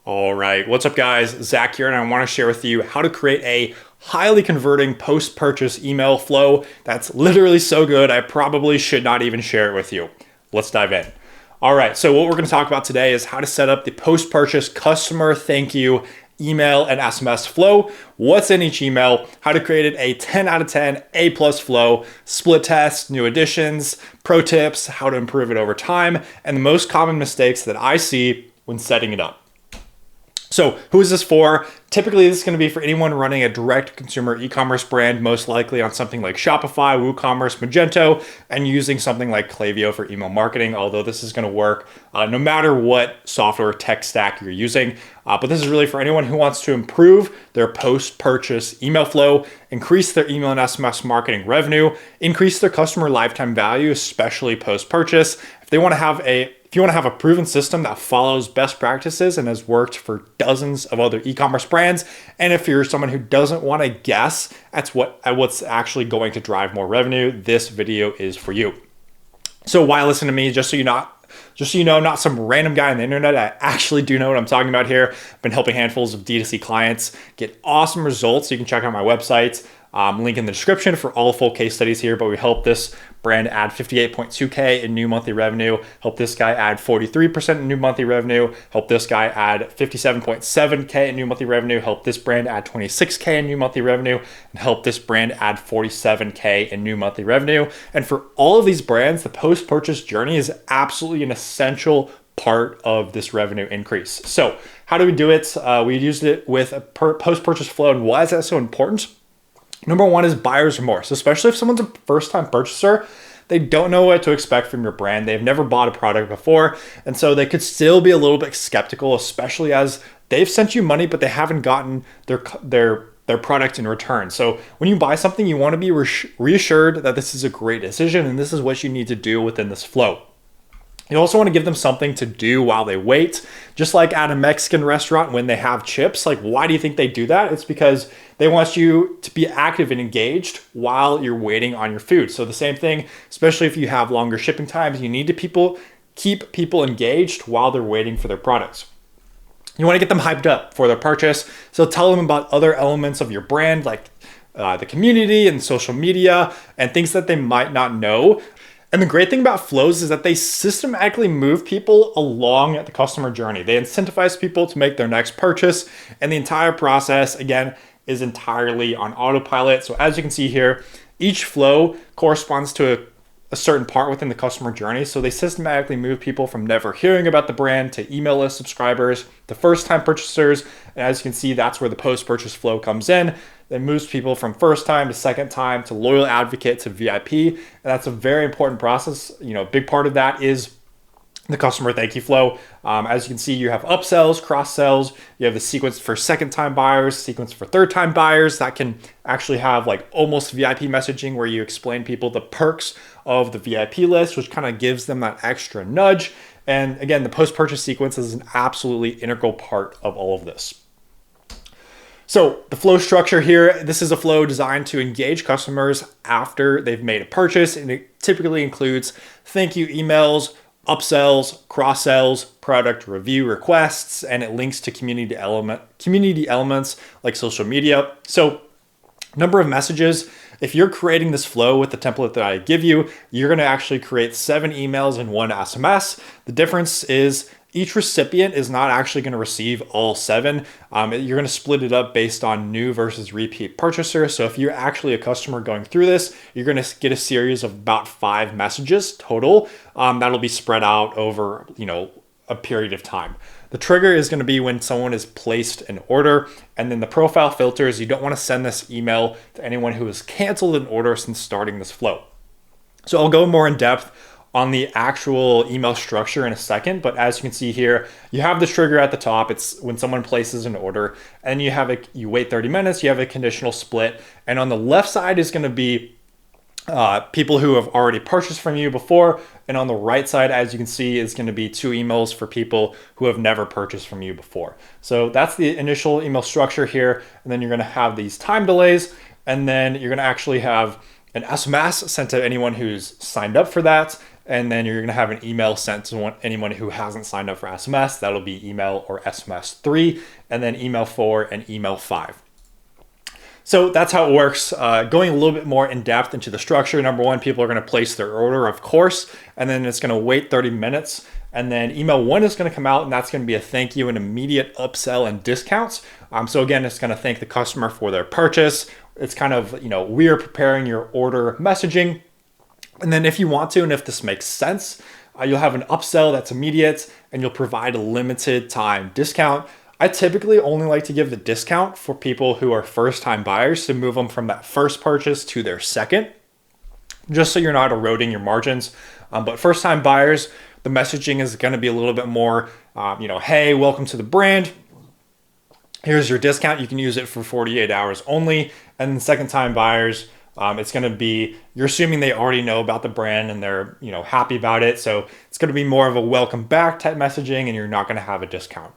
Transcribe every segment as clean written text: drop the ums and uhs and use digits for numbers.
All right, what's up guys? Zach here, and I want to share with you how to create a highly converting post-purchase email flow that's literally so good I probably should not even share it with you. Let's dive in. All right, so what we're going to talk about today is how to set up the post-purchase customer thank you email and SMS flow, what's in each email, how to create it a 10 out of 10 A+ flow, split tests, new additions, pro tips, how to improve it over time, and the most common mistakes that I see when setting it up. So who is this for? Typically, this is going to be for anyone running a direct consumer e-commerce brand, most likely on something like Shopify, WooCommerce, Magento, and using something like Klaviyo for email marketing, although this is going to work no matter what software tech stack you're using. But this is really for anyone who wants to improve their post-purchase email flow, increase their email and SMS marketing revenue, increase their customer lifetime value, especially post-purchase. If you want to have a proven system that follows best practices and has worked for dozens of other e-commerce brands, and if you're someone who doesn't want to guess at what's actually going to drive more revenue, this video is for you. So why listen to me? Just so you know, I'm not some random guy on the internet. I actually do know what I'm talking about here. I've been helping handfuls of D2C clients get awesome results. You can check out my website. Link in the description for all full case studies here, but we helped this brand add 58.2K in new monthly revenue, help this guy add 43% in new monthly revenue, help this guy add 57.7K in new monthly revenue, help this brand add 26K in new monthly revenue, and help this brand add 47K in new monthly revenue. And for all of these brands, the post-purchase journey is absolutely an essential part of this revenue increase. So how do we do it? We used it with a post-purchase flow, and why is that so important? Number one is buyer's remorse, especially if someone's a first-time purchaser. They don't know what to expect from your brand. They've never bought a product before, and so they could still be a little bit skeptical, especially as they've sent you money, but they haven't gotten their product in return. So when you buy something, you want to be reassured that this is a great decision, and this is what you need to do within this flow. You also want to give them something to do while they wait. Just like at a Mexican restaurant when they have chips, like why do you think they do that? It's because they want you to be active and engaged while you're waiting on your food. So the same thing, especially if you have longer shipping times, you need to keep people engaged while they're waiting for their products. You want to get them hyped up for their purchase. So tell them about other elements of your brand, like the community and social media and things that they might not know. And the great thing about flows is that they systematically move people along the customer journey. They incentivize people to make their next purchase, and the entire process, again, is entirely on autopilot. So as you can see here, each flow corresponds to a certain part within the customer journey. So they systematically move people from never hearing about the brand to email list subscribers to first-time purchasers. And as you can see, that's where the post-purchase flow comes in. It moves people from first time to second time to loyal advocate to VIP. And that's a very important process. A big part of that is the customer thank you flow. As you can see, you have upsells, cross sells, you have the sequence for second time buyers, sequence for third time buyers that can actually have like almost VIP messaging where you explain people the perks of the VIP list, which kind of gives them that extra nudge. And again, the post-purchase sequence is an absolutely integral part of all of this. So the flow structure here, this is a flow designed to engage customers after they've made a purchase, and it typically includes thank you emails, upsells, cross-sells, product review requests, and it links to community elements like social media. So number of messages, if you're creating this flow with the template that I give you, you're going to actually create 7 emails and 1 SMS. The difference is each recipient is not actually going to receive all 7. You're going to split it up based on new versus repeat purchaser. So if you're actually a customer going through this, you're going to get a series of about 5 messages total. That'll be spread out over, a period of time. The trigger is going to be when someone has placed an order, and then the profile filters, you don't want to send this email to anyone who has canceled an order since starting this flow. So I'll go more in depth on the actual email structure in a second, but as you can see here, you have the trigger at the top. It's when someone places an order, and you wait 30 minutes, you have a conditional split, and on the left side is going to be people who have already purchased from you before, and on the right side, as you can see, is going to be 2 emails for people who have never purchased from you before. So that's the initial email structure here, and then you're going to have these time delays, and then you're going to actually have an SMS sent to anyone who's signed up for that, And then you're going to have an email sent to anyone who hasn't signed up for SMS. That'll be email or SMS 3, and then email 4 and email 5. So that's how it works. Going a little bit more in depth into the structure. Number one, people are going to place their order, of course, and then it's going to wait 30 minutes. And then email 1 is going to come out, and that's going to be a thank you and immediate upsell and discounts. So again, it's going to thank the customer for their purchase. It's kind of, we are preparing your order messaging. And then if you want to, and if this makes sense, you'll have an upsell that's immediate, and you'll provide a limited time discount. I typically only like to give the discount for people who are first-time buyers to move them from that first purchase to their second, just so you're not eroding your margins. But first-time buyers, the messaging is going to be a little bit more, hey, welcome to the brand. Here's your discount. You can use it for 48 hours only. And then second-time buyers, it's going to be, you're assuming they already know about the brand and they're, happy about it. So it's going to be more of a welcome back type messaging, and you're not going to have a discount.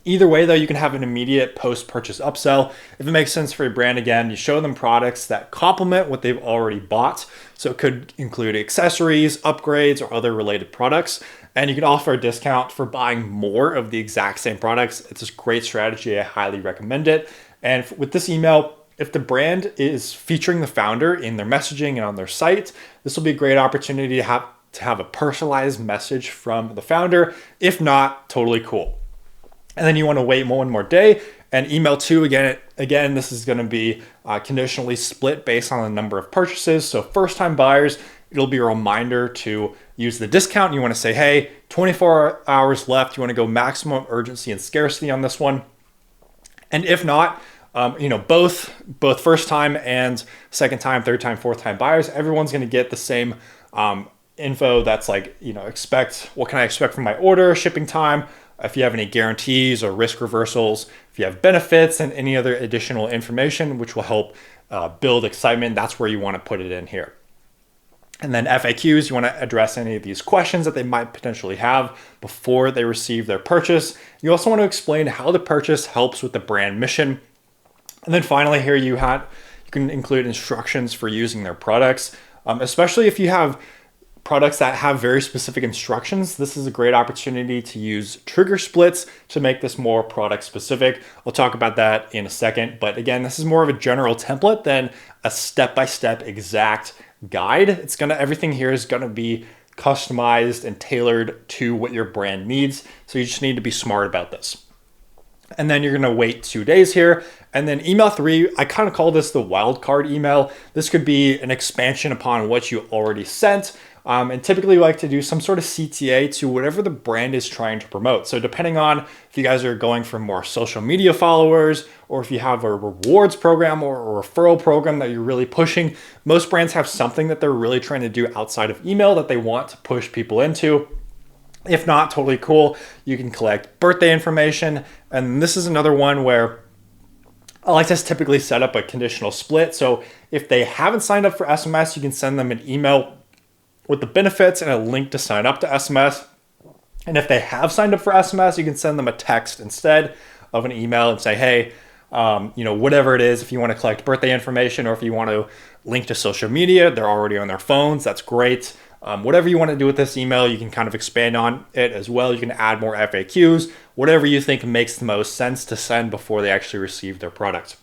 Either way, though, you can have an immediate post-purchase upsell. If it makes sense for your brand, again, you show them products that complement what they've already bought. So it could include accessories, upgrades, or other related products. And you can offer a discount for buying more of the exact same products. It's a great strategy. I highly recommend it. And with this email, if the brand is featuring the founder in their messaging and on their site, this will be a great opportunity to have a personalized message from the founder. If not, totally cool. And then you want to wait one more day. And email 2, again, this is going to be conditionally split based on the number of purchases. So first-time buyers, it'll be a reminder to use the discount. You want to say, hey, 24 hours left. You want to go maximum urgency and scarcity on this one. And if not, both first-time and second-time, third-time, fourth-time buyers, everyone's going to get the same info. That's like, what can I expect from my order, shipping time, if you have any guarantees or risk reversals, if you have benefits and any other additional information, which will help build excitement, that's where you want to put it in here. And then FAQs, you want to address any of these questions that they might potentially have before they receive their purchase. You also want to explain how the purchase helps with the brand mission. And then finally here you can include instructions for using their products, especially if you have products that have very specific instructions. This is a great opportunity to use trigger splits to make this more product specific. I'll talk about that in a second. But again, this is more of a general template than a step-by-step exact guide. Everything here is going to be customized and tailored to what your brand needs. So you just need to be smart about this. And then you're going to wait 2 days here. And then email 3, I kind of call this the wildcard email. This could be an expansion upon what you already sent. And typically we like to do some sort of CTA to whatever the brand is trying to promote. So depending on if you guys are going for more social media followers, or if you have a rewards program or a referral program that you're really pushing, most brands have something that they're really trying to do outside of email that they want to push people into. If not, totally cool. You can collect birthday information. And this is another one where I like to typically set up a conditional split. So if they haven't signed up for SMS, you can send them an email with the benefits and a link to sign up to SMS. And if they have signed up for SMS, you can send them a text instead of an email and say, hey, whatever it is, if you want to collect birthday information or if you want to link to social media, they're already on their phones. That's great. Whatever you want to do with this email, you can kind of expand on it as well. You can add more FAQs, whatever you think makes the most sense to send before they actually receive their product.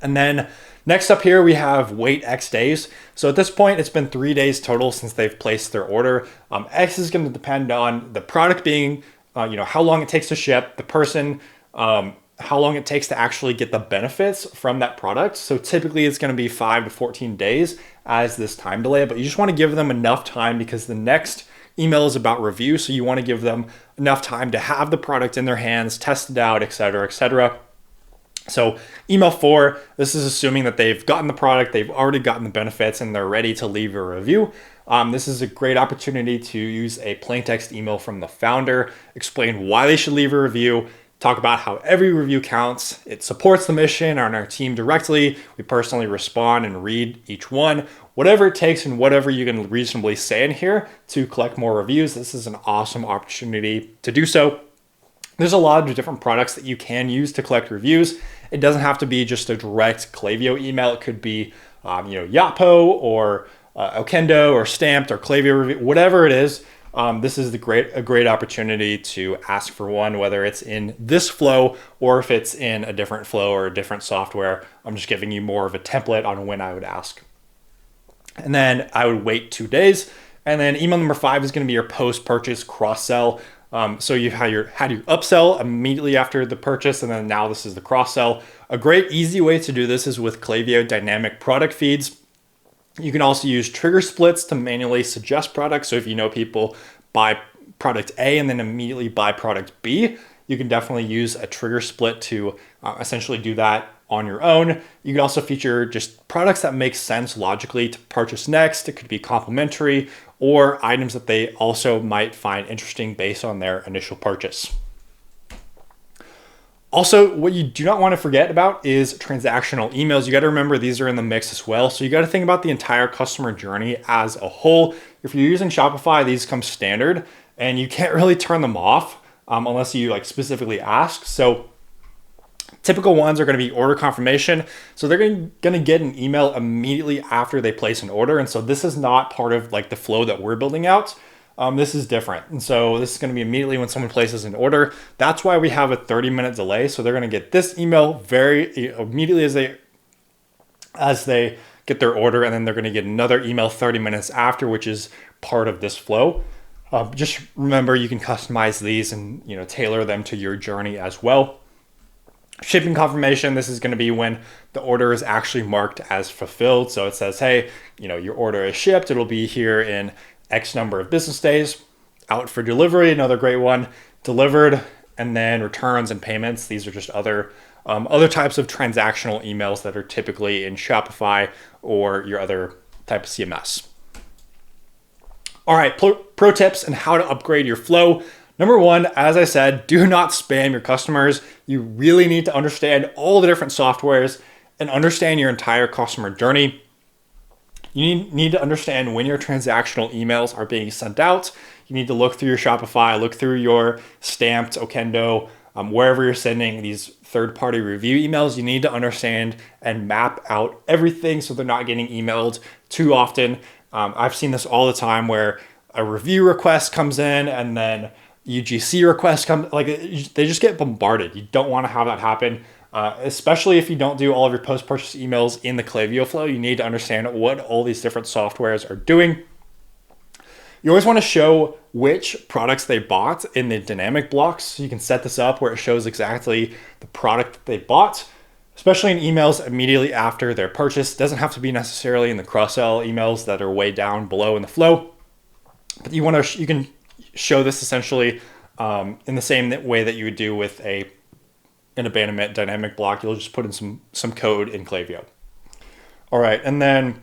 And then next up here, we have wait X days. So at this point, it's been 3 days total since they've placed their order. X is going to depend on the product being, how long it takes to ship, the person, how long it takes to actually get the benefits from that product. So typically it's going to be 5 to 14 days as this time delay, but you just want to give them enough time because the next email is about review. So you want to give them enough time to have the product in their hands, test it out, et cetera, et cetera. So email 4, this is assuming that they've gotten the product, they've already gotten the benefits, and they're ready to leave a review. This is a great opportunity to use a plain text email from the founder, explain why they should leave a review, talk about how every review counts. It supports the mission on our team directly. We personally respond and read each one. Whatever it takes and whatever you can reasonably say in here to collect more reviews, this is an awesome opportunity to do so. There's a lot of different products that you can use to collect reviews. It doesn't have to be just a direct Klaviyo email. It could be, Yotpo or Okendo or Stamped or Klaviyo review, whatever it is. This is a great opportunity to ask for one, whether it's in this flow or if it's in a different flow or a different software. I'm just giving you more of a template on when I would ask. And then I would wait 2 days. And then email number 5 is going to be your post-purchase cross-sell. So you've had your upsell immediately after the purchase, and then now this is the cross-sell. A great easy way to do this is with Klaviyo dynamic product feeds. You can also use trigger splits to manually suggest products. So if you know people buy product A and then immediately buy product B, you can definitely use a trigger split to essentially do that on your own. You can also feature just products that make sense logically to purchase next. It could be complementary or items that they also might find interesting based on their initial purchase. Also, what you do not want to forget about is transactional emails. You got to remember these are in the mix as well. So you got to think about the entire customer journey as a whole. If you're using Shopify, these come standard and you can't really turn them off unless you specifically ask. So typical ones are going to be order confirmation. So they're going to get an email immediately after they place an order. And so this is not part of the flow that we're building out. This is different. And so this is going to be immediately when someone places an order. That's why we have a 30-minute delay. So they're going to get this email very immediately as they get their order. And then they're going to get another email 30 minutes after, which is part of this flow. Just remember, you can customize these and tailor them to your journey as well. Shipping confirmation, this is going to be when the order is actually marked as fulfilled. So it says, hey, your order is shipped. It'll be here in X number of business days. Out for delivery, another great one. Delivered, and then returns and payments. These are just other types of transactional emails that are typically in Shopify or your other type of CMS. All right, pro tips and how to upgrade your flow. Number 1, as I said, do not spam your customers. You really need to understand all the different softwares and understand your entire customer journey. You need to understand when your transactional emails are being sent out. You need to look through your Shopify, look through your Stamped, Okendo, wherever you're sending these third-party review emails. You need to understand and map out everything so they're not getting emailed too often. I've seen this all the time where a review request comes in and then UGC requests come, they just get bombarded. You don't want to have that happen. Especially if you don't do all of your post-purchase emails in the Klaviyo flow. You need to understand what all these different softwares are doing. You always want to show which products they bought in the dynamic blocks. So you can set this up where it shows exactly the product that they bought, especially in emails immediately after their purchase. It doesn't have to be necessarily in the cross-sell emails that are way down below in the flow. But you can show this essentially in the same way that you would do with an abandonment dynamic block. You'll just put in some code in Klaviyo. All right, and then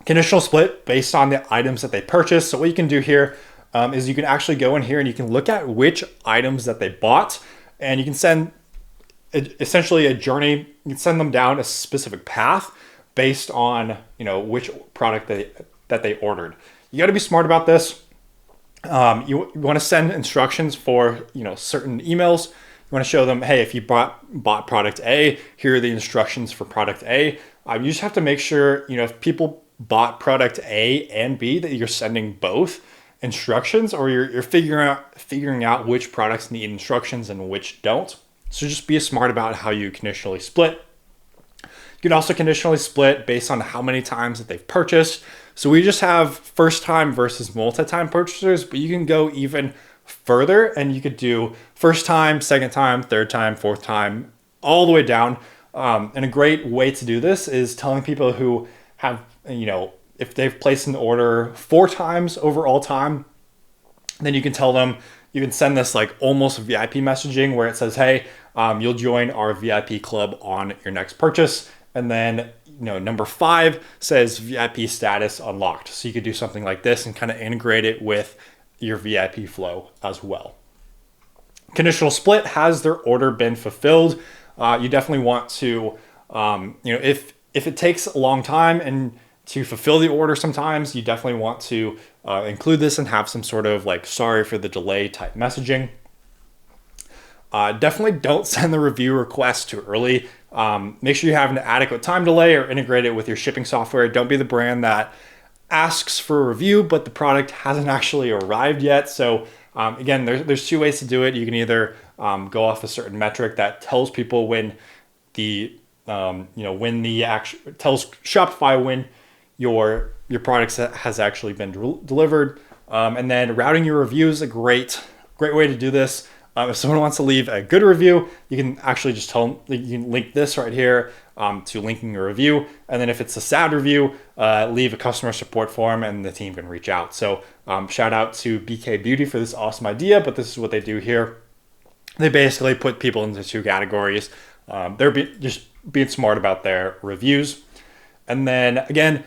conditional split based on the items that they purchased. So what you can do here is you can actually go in here and you can look at which items that they bought, and you can send essentially a journey. You can send them down a specific path based on which product that they ordered. You got to be smart about this. You want to send instructions for certain emails. You want to show them, hey, if you bought product A, here are the instructions for product A. You just have to make sure, if people bought product A and B, that you're sending both instructions, or you're figuring out which products need instructions and which don't. So just be smart about how you conditionally split. You can also conditionally split based on how many times that they've purchased. So we just have first time versus multi-time purchasers, but you can go even further and you could do first time, second time, third time, fourth time, all the way down. And a great way to do this is telling people who have, if they've placed an order 4 times over all time, then you can tell them, you can send this almost VIP messaging where it says, hey, you'll join our VIP club on your next purchase. And then, number 5 says VIP status unlocked. So you could do something like this and kind of integrate it with your VIP flow as well. Conditional split, has their order been fulfilled? You definitely want to, if it takes a long time and to fulfill the order sometimes, you definitely want to include this and have some sort of sorry for the delay type messaging. Definitely don't send the review request too early. Make sure you have an adequate time delay or integrate it with your shipping software. Don't be the brand that asks for a review, but the product hasn't actually arrived yet. So again, there's two ways to do it. You can either go off a certain metric that tells people when the tells Shopify when your product has actually been delivered, and then routing your reviews is a great way to do this. If someone wants to leave a good review, you can actually just tell them, you can link this right here to linking a review. And then if it's a sad review, leave a customer support form and the team can reach out. So shout out to BK Beauty for this awesome idea, but this is what they do here. They basically put people into two categories. They're just being smart about their reviews. And then again,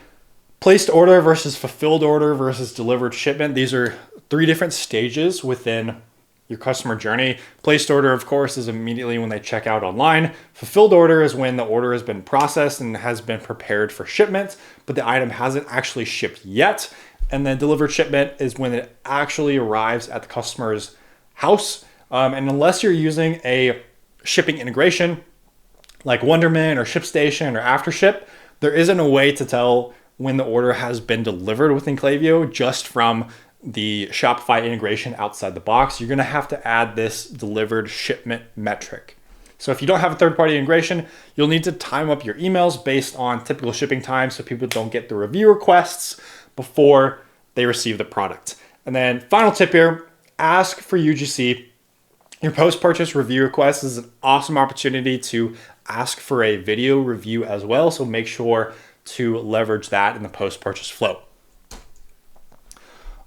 placed order versus fulfilled order versus delivered shipment. These are three different stages within your customer journey. Placed order, of course, is immediately when they check out online. Fulfilled order is when the order has been processed and has been prepared for shipment, but the item hasn't actually shipped yet. And then delivered shipment is when it actually arrives at the customer's house. And unless you're using a shipping integration like Wonderman or ShipStation or AfterShip, there isn't a way to tell when the order has been delivered within Klaviyo just from the Shopify integration outside the box. You're going to have to add this delivered shipment metric. So if you don't have a third-party integration, you'll need to time up your emails based on typical shipping time so people don't get the review requests before they receive the product. And then final tip here, ask for UGC. Your post-purchase review request is an awesome opportunity to ask for a video review as well. So make sure to leverage that in the post-purchase flow.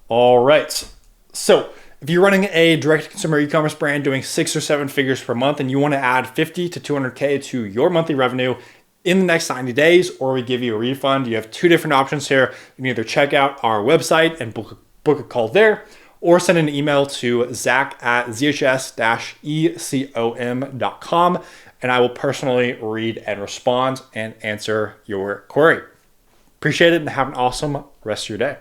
All right. So if you're running a direct-to-consumer e-commerce brand doing 6 or 7 figures per month and you want to add 50 to 200K to your monthly revenue in the next 90 days, or we give you a refund, you have two different options here. You can either check out our website and book a call there, or send an email to zach@zhs-ecom.com, and I will personally read and respond and answer your query. Appreciate it and have an awesome rest of your day.